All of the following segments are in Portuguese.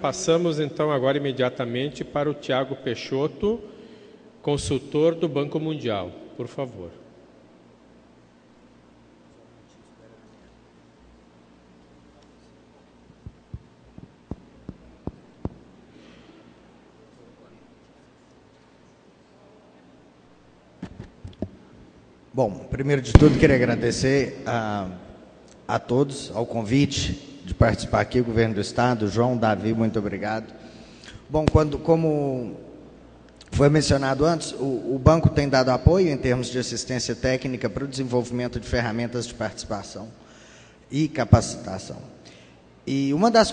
Passamos, então, agora imediatamente para o Tiago Peixoto, consultor do Banco Mundial. Por favor. Bom, primeiro de tudo, queria agradecer a todos, ao convite de participar aqui, o Governo do Estado, João, Davi, muito obrigado. Bom, como foi mencionado antes, o banco tem dado apoio em termos de assistência técnica para o desenvolvimento de ferramentas de participação e capacitação. E uma das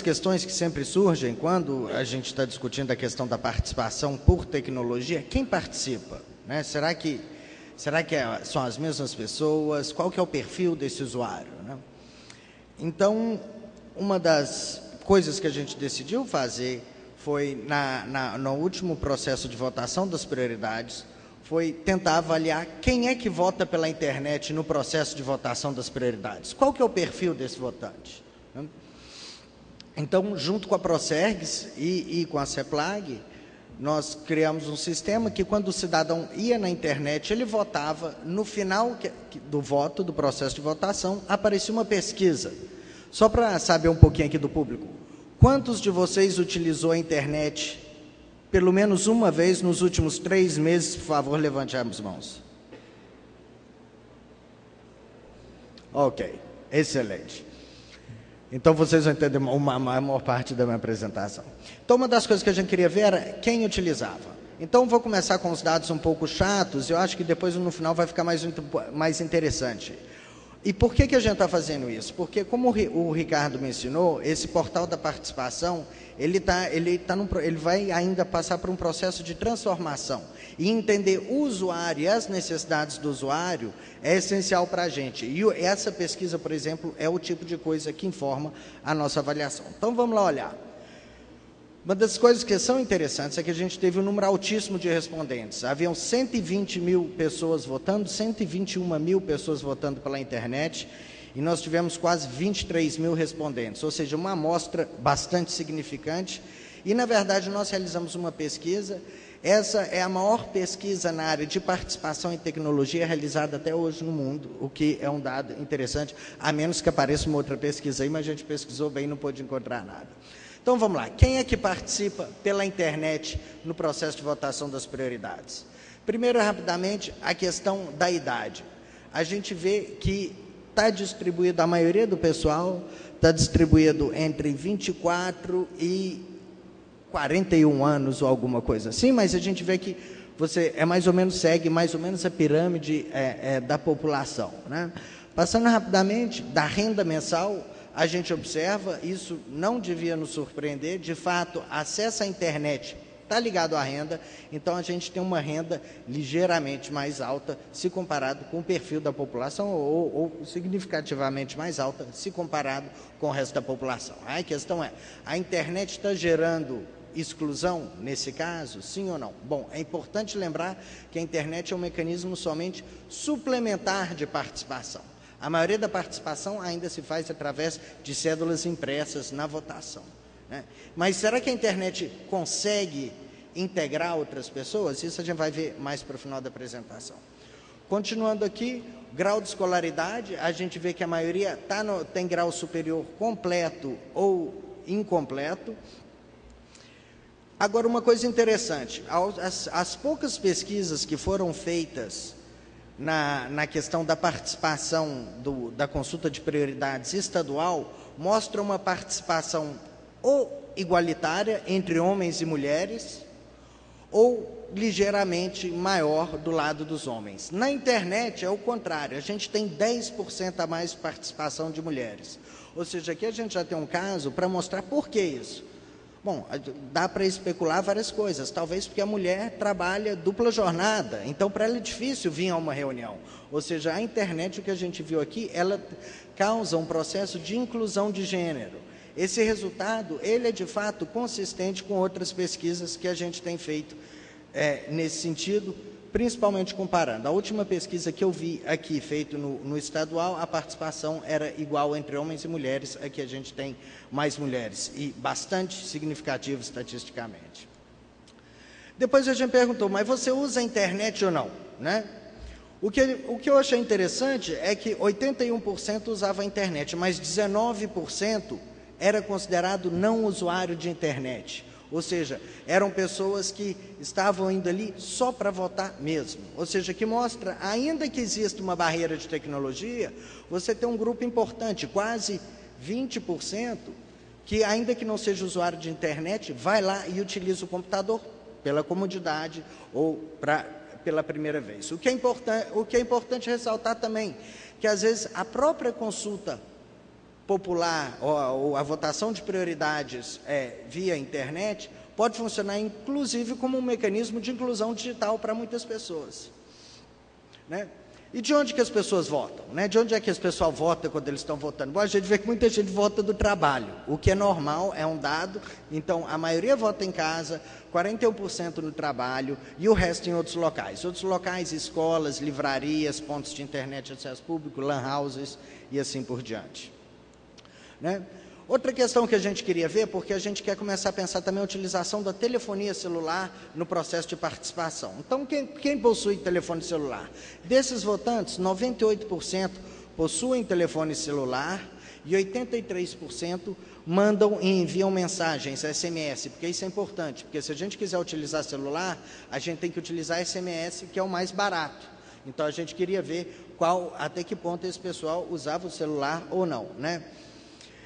questões que sempre surgem quando a gente está discutindo a questão da participação por tecnologia, quem participa, né? Será que são as mesmas pessoas? Qual que é o perfil desse usuário, né? Então, uma das coisas que a gente decidiu fazer foi, no último processo de votação das prioridades, foi tentar avaliar quem é que vota pela internet no processo de votação das prioridades. Qual que é o perfil desse votante, né? Então, junto com a Procergs e com a CEPLAG, nós criamos um sistema que, quando o cidadão ia na internet, ele votava, no final do voto, do processo de votação, aparecia uma pesquisa. Só para saber um pouquinho aqui do público, quantos de vocês utilizou a internet pelo menos uma vez nos últimos 3 meses? Por favor, levante as mãos. Ok, excelente. Então, vocês vão entender a maior parte da minha apresentação. Então, uma das coisas que a gente queria ver era quem utilizava. Então, vou começar com os dados um pouco chatos, eu acho que depois, no final, vai ficar mais interessante. E por que a gente está fazendo isso? Porque, como o Ricardo mencionou, esse portal da participação, ele vai ainda passar por um processo de transformação. E entender o usuário e as necessidades do usuário é essencial para a gente. E essa pesquisa, por exemplo, é o tipo de coisa que informa a nossa avaliação. Então, vamos lá olhar. Uma das coisas que são interessantes é que a gente teve um número altíssimo de respondentes. Haviam 120 mil pessoas votando, 121 mil pessoas votando pela internet, e nós tivemos quase 23 mil respondentes, ou seja, uma amostra bastante significante. E, na verdade, nós realizamos uma pesquisa. Essa é a maior pesquisa na área de participação em tecnologia realizada até hoje no mundo, o que é um dado interessante, a menos que apareça uma outra pesquisa aí, mas a gente pesquisou bem e não pôde encontrar nada. Então, vamos lá. Quem é que participa pela internet no processo de votação das prioridades? Primeiro, rapidamente, a questão da idade. A gente vê que está distribuído, a maioria do pessoal está distribuído entre 24 e 41 anos ou alguma coisa assim, mas a gente vê que você segue mais ou menos a pirâmide da população, né? Passando rapidamente, da renda mensal, a gente observa, isso não devia nos surpreender, de fato, acesso à internet está ligado à renda, então a gente tem uma renda ligeiramente mais alta se comparado com o perfil da população, ou significativamente mais alta se comparado com o resto da população. A questão é, a internet está gerando exclusão nesse caso, sim ou não? Bom, é importante lembrar que a internet é um mecanismo somente suplementar de participação. A maioria da participação ainda se faz através de cédulas impressas na votação, né? Mas será que a internet consegue integrar outras pessoas? Isso a gente vai ver mais para o final da apresentação. Continuando aqui, grau de escolaridade, a gente vê que a maioria tem grau superior completo ou incompleto. Agora, uma coisa interessante, as poucas pesquisas que foram feitas na questão da participação da consulta de prioridades estadual, mostra uma participação ou igualitária entre homens e mulheres, ou ligeiramente maior do lado dos homens. Na internet é o contrário, a gente tem 10% a mais de participação de mulheres. Ou seja, aqui a gente já tem um caso para mostrar por que isso. Bom, dá para especular várias coisas, talvez porque a mulher trabalha dupla jornada, então para ela é difícil vir a uma reunião. Ou seja, a internet, o que a gente viu aqui, ela causa um processo de inclusão de gênero. Esse resultado, ele é de fato consistente com outras pesquisas que a gente tem feito nesse sentido, principalmente comparando. A última pesquisa que eu vi aqui, feita no estadual, a participação era igual entre homens e mulheres. Aqui a gente tem mais mulheres, e bastante significativo estatisticamente. Depois a gente perguntou, mas você usa a internet ou não? Né? O que eu achei interessante é que 81% usava a internet, mas 19% era considerado não usuário de internet. Ou seja, eram pessoas que estavam indo ali só para votar mesmo. Ou seja, que mostra, ainda que exista uma barreira de tecnologia, você tem um grupo importante, quase 20%, que ainda que não seja usuário de internet, vai lá e utiliza o computador pela comodidade ou pela primeira vez. O que é importante ressaltar também, que às vezes a própria consulta popular ou a votação de prioridades via internet pode funcionar inclusive como um mecanismo de inclusão digital para muitas pessoas, né? E de onde que as pessoas votam, né? De onde é que as pessoas votam quando eles estão votando? Bom, a gente vê que muita gente vota do trabalho, o que é normal, é um dado. Então a maioria vota em casa, 41% no trabalho e o resto em outros locais. Outros locais, escolas, livrarias, pontos de internet de acesso público, lan houses e assim por diante. Né? Outra questão que a gente queria ver, porque a gente quer começar a pensar também a utilização da telefonia celular no processo de participação. Então, quem possui telefone celular? Desses votantes, 98% possuem telefone celular e 83% mandam e enviam mensagens, SMS, porque isso é importante, porque se a gente quiser utilizar celular, a gente tem que utilizar SMS, que é o mais barato. Então, a gente queria ver até que ponto esse pessoal usava o celular ou não, né?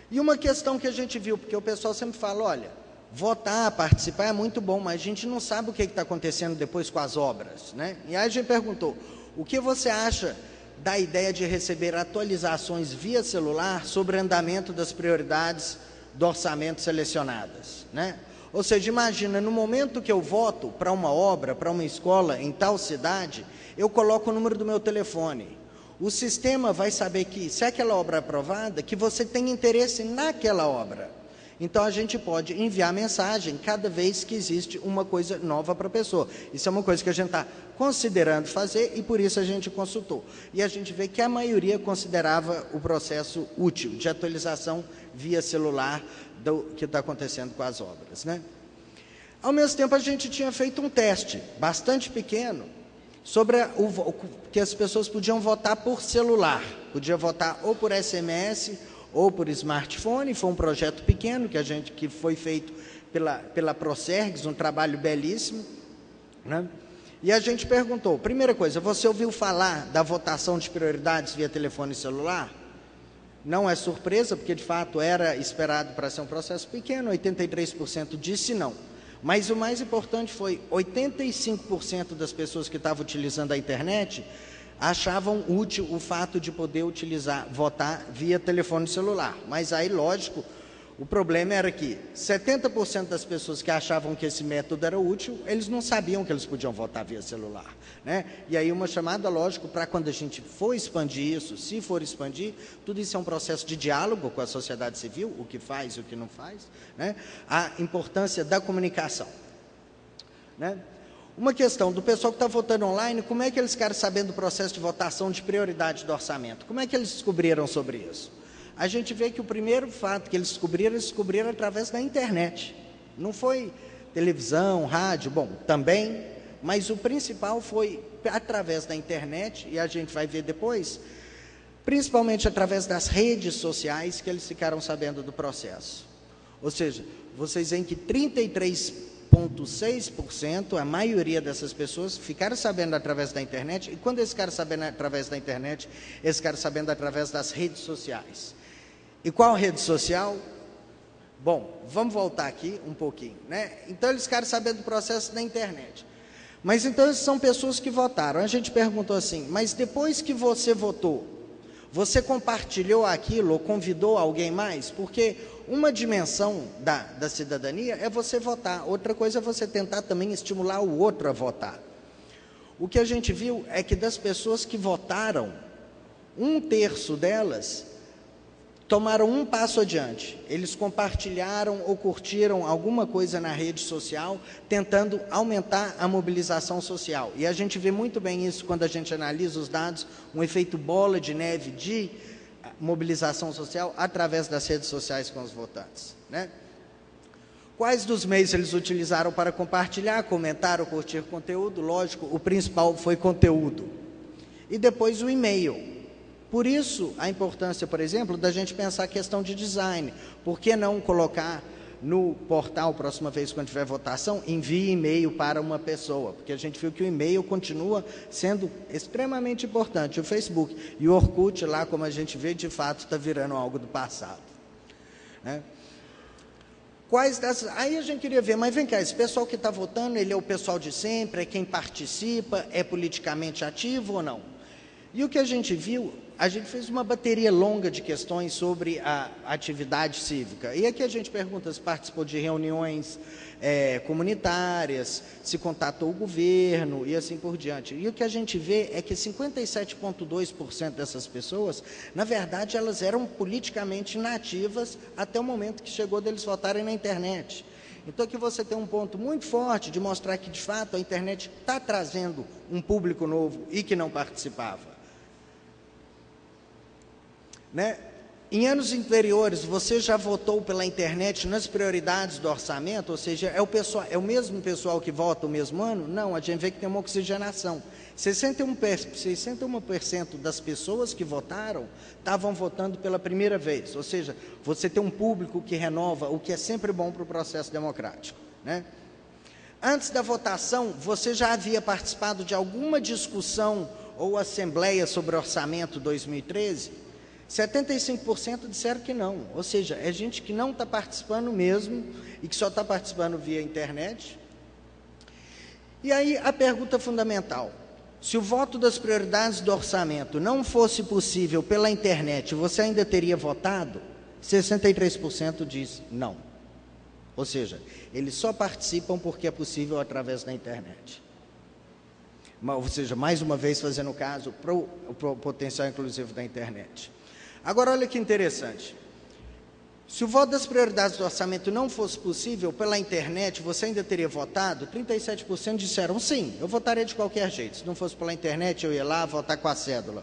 E uma questão que a gente viu, porque o pessoal sempre fala, olha, votar, participar é muito bom, mas a gente não sabe o que está acontecendo depois com as obras, né? E aí a gente perguntou, o que você acha da ideia de receber atualizações via celular sobre o andamento das prioridades do orçamento selecionadas, né? Ou seja, imagina, no momento que eu voto para uma obra, para uma escola em tal cidade, eu coloco o número do meu telefone. O sistema vai saber que, se aquela obra é aprovada, que você tem interesse naquela obra. Então, a gente pode enviar mensagem cada vez que existe uma coisa nova para a pessoa. Isso é uma coisa que a gente está considerando fazer e, por isso, a gente consultou. E a gente vê que a maioria considerava o processo útil de atualização via celular do que está acontecendo com as obras, né? Ao mesmo tempo, a gente tinha feito um teste bastante pequeno sobre que as pessoas podiam votar por celular, podia votar ou por SMS ou por smartphone. Foi um projeto pequeno que foi feito pela Procergs, um trabalho belíssimo, né? E a gente perguntou, primeira coisa, você ouviu falar da votação de prioridades via telefone e celular? Não é surpresa, porque de fato era esperado para ser um processo pequeno, 83% disse não. Mas o mais importante foi 85% das pessoas que estavam utilizando a internet achavam útil o fato de poder votar via telefone celular. Mas aí, lógico, o problema era que 70% das pessoas que achavam que esse método era útil, eles não sabiam que eles podiam votar via celular, né? E aí uma chamada, lógico, para quando a gente for expandir isso, se for expandir, tudo isso é um processo de diálogo com a sociedade civil, o que faz e o que não faz, né? A importância da comunicação, né? Uma questão do pessoal que está votando online, como é que eles ficaram sabendo do processo de votação de prioridade do orçamento? Como é que eles descobriram sobre isso? A gente vê que o primeiro fato que eles descobriram através da internet. Não foi televisão, rádio, bom, também, mas o principal foi através da internet, e a gente vai ver depois, principalmente através das redes sociais, que eles ficaram sabendo do processo. Ou seja, vocês veem que 33,6%, a maioria dessas pessoas ficaram sabendo através da internet, e quando eles ficaram sabendo através da internet, eles ficaram sabendo através das redes sociais. E qual rede social? Bom, vamos voltar aqui um pouquinho, né? Então, eles ficaram sabendo do processo na internet. Mas, então, são pessoas que votaram. A gente perguntou assim, mas depois que você votou, você compartilhou aquilo ou convidou alguém mais? Porque uma dimensão da cidadania é você votar. Outra coisa é você tentar também estimular o outro a votar. O que a gente viu é que das pessoas que votaram, 1/3 delas tomaram um passo adiante. Eles compartilharam ou curtiram alguma coisa na rede social, tentando aumentar a mobilização social. E a gente vê muito bem isso quando a gente analisa os dados, um efeito bola de neve de mobilização social através das redes sociais com os votantes, né? Quais dos meios eles utilizaram para compartilhar, comentar ou curtir conteúdo? Lógico, o principal foi conteúdo. E depois o e-mail. Por isso, a importância, por exemplo, da gente pensar a questão de design. Por que não colocar no portal, próxima vez quando tiver votação, envie e-mail para uma pessoa? Porque a gente viu que o e-mail continua sendo extremamente importante. O Facebook e o Orkut, lá como a gente vê, de fato, está virando algo do passado, né? Aí a gente queria ver, mas vem cá, esse pessoal que está votando, ele é o pessoal de sempre, é quem participa, é politicamente ativo ou não? E o que a gente viu, a gente fez uma bateria longa de questões sobre a atividade cívica. E aqui a gente pergunta se participou de reuniões comunitárias, se contatou o governo e assim por diante. E o que a gente vê é que 57,2% dessas pessoas, na verdade, elas eram politicamente inativas até o momento que chegou deles votarem na internet. Então aqui você tem um ponto muito forte de mostrar que, de fato, a internet está trazendo um público novo e que não participava, né? Em anos anteriores, você já votou pela internet nas prioridades do orçamento? Ou seja, é o mesmo pessoal que vota o mesmo ano? Não, a gente vê que tem uma oxigenação. 61% das pessoas que votaram estavam votando pela primeira vez. Ou seja, você tem um público que renova, o que é sempre bom para o processo democrático, né? Antes da votação, você já havia participado de alguma discussão ou assembleia sobre orçamento 2013? 75% disseram que não, ou seja, é gente que não está participando mesmo e que só está participando via internet. E aí a pergunta fundamental, se o voto das prioridades do orçamento não fosse possível pela internet, você ainda teria votado? 63% diz não, ou seja, eles só participam porque é possível através da internet. Ou seja, mais uma vez fazendo caso para o potencial inclusivo da internet. Agora, olha que interessante. Se o voto das prioridades do orçamento não fosse possível pela internet, você ainda teria votado? 37% disseram sim, eu votaria de qualquer jeito. Se não fosse pela internet, eu ia lá votar com a cédula.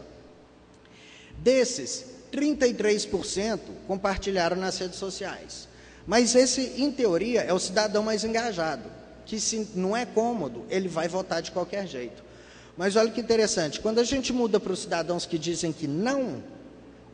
Desses, 33% compartilharam nas redes sociais. Mas esse, em teoria, é o cidadão mais engajado, que se não é cômodo, ele vai votar de qualquer jeito. Mas olha que interessante, quando a gente muda para os cidadãos que dizem que não,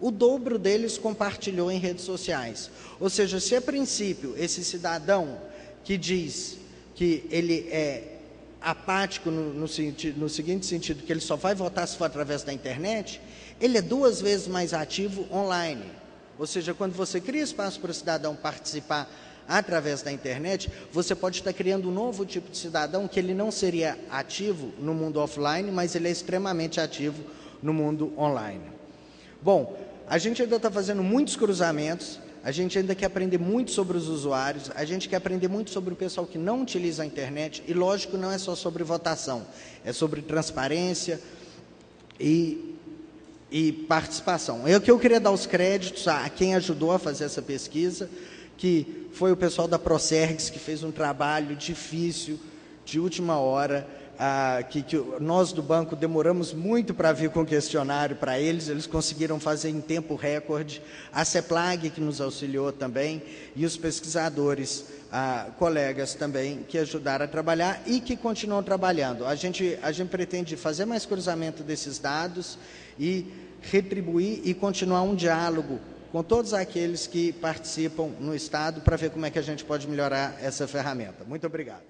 o dobro deles compartilhou em redes sociais. Ou seja, se a princípio esse cidadão que diz que ele é apático no seguinte sentido, que ele só vai votar se for através da internet, ele é 2 vezes mais ativo online. Ou seja, quando você cria espaço para o cidadão participar através da internet, você pode estar criando um novo tipo de cidadão que ele não seria ativo no mundo offline, mas ele é extremamente ativo no mundo online. Bom, a gente ainda está fazendo muitos cruzamentos, a gente ainda quer aprender muito sobre os usuários, a gente quer aprender muito sobre o pessoal que não utiliza a internet, e lógico, não é só sobre votação, é sobre transparência e participação. É o que eu queria dar os créditos a quem ajudou a fazer essa pesquisa, que foi o pessoal da Procergs, que fez um trabalho difícil, de última hora, que nós do banco demoramos muito para vir com o questionário para eles conseguiram fazer em tempo recorde, a CEPLAG que nos auxiliou também, e os pesquisadores, colegas também, que ajudaram a trabalhar e que continuam trabalhando. A gente pretende fazer mais cruzamento desses dados e retribuir e continuar um diálogo com todos aqueles que participam no Estado para ver como é que a gente pode melhorar essa ferramenta. Muito obrigado.